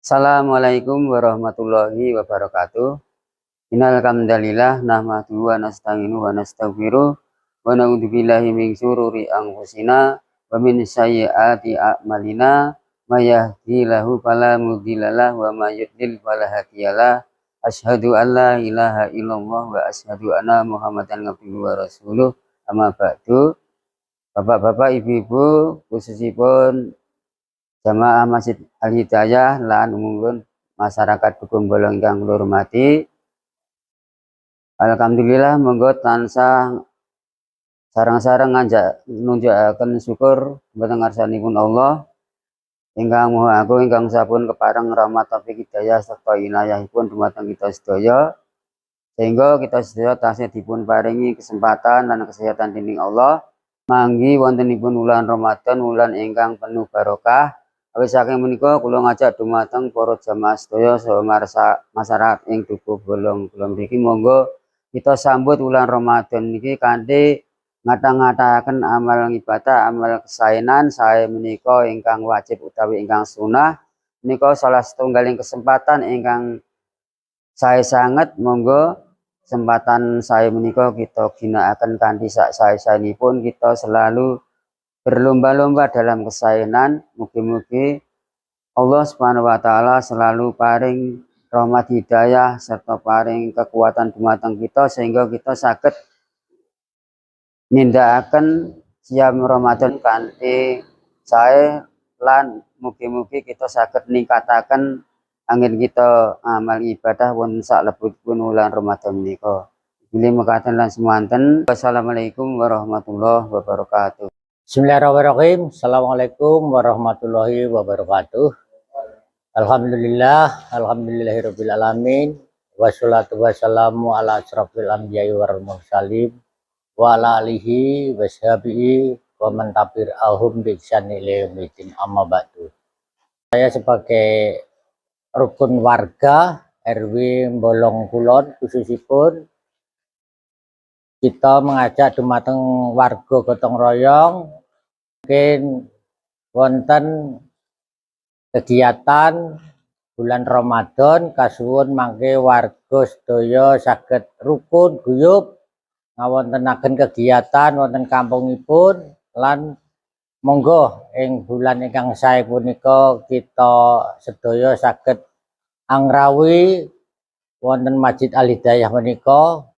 Assalamualaikum warahmatullahi wabarakatuh. Innal hamdalillah nahmaduhu wa nasta'inu wa nastaghfiruh wa na'udzubillahi min syururi anfusina wa min sayyiati a'malina may yahdihillahu fala mudhillalah wa may yudhlil fala hadiyalah. Asyhadu an la ilaha illallah wa asyhadu anna Muhammadan abduhu wa rasuluh. Amma ba'du. Bapak-bapak, ibu-ibu, khususipun jamaah Masjid Al Hidayah lan umumipun masyarakat Dukuh Bolong ingkang kula hormati. Alhamdulillah monggo tansah sareng-sareng nunjukaken syukur dhateng ngarsanipun Allah ingkang Maha Agung ingkang sampun kepareng rahmat taufik hidayah serta inayahipun dumateng kita sedaya, sehingga kita sedaya tansah dipun paringi kesempatan dan kesehatan dening Allah manggi wontenipun wulan Ramadan, wulan ingkang penuh barokah. Awit saking menika kula ngajak dumateng para jamaah sedaya saha masyarakat ing Dukuh Bolong kula mriki, monggo kita sambut wulan Ramadan niki kanthi ngata-ngataken amal ibadah, amal kesaenan sae menika ingkang wajib utawi ingkang sunah. Menika salah setunggaling kesempatan ingkang sae sanget, monggo kesempatan sae menika kita ginakaken kanthi sak sae-saenipun kita selalu berlomba-lomba dalam kesaenan. Mugi-mugi Allah Subhanahu wa taala selalu paring rahmat hidayah serta paring kekuatan dumateng kita sehingga kita saged nindakaken siam Ramadan kanthi sae lan mugi-mugi kita saged ningkataken angin kita amal ibadah wonten salebetipun wulan Ramadan menika. Bilih mekaten lan semanten. Wassalamualaikum warahmatullahi wabarakatuh. Bismillahirrahmanirrahim. Assalamualaikum warahmatullahi wabarakatuh. Alhamdulillahirabbil alamin. Wassalatu wassalamu ala asrofil anbiya'i wal mursalin wa ala alihi washabihi wa man tabi'ahum bi ihsan ila yaumil amma ba'du. Saya sebagai rukun warga RW Bolong Kulon khususipun kita mengajak dumateng warga gotong royong mungkin wonten kegiatan bulan Ramadan kasuwun mangke warga sedaya saged rukun guyub ngawontenaken kegiatan wonten kampungipun lan monggo ing bulan ingkang sae punika kita sedaya saged angrawi wonten Masjid Al Hidayah menika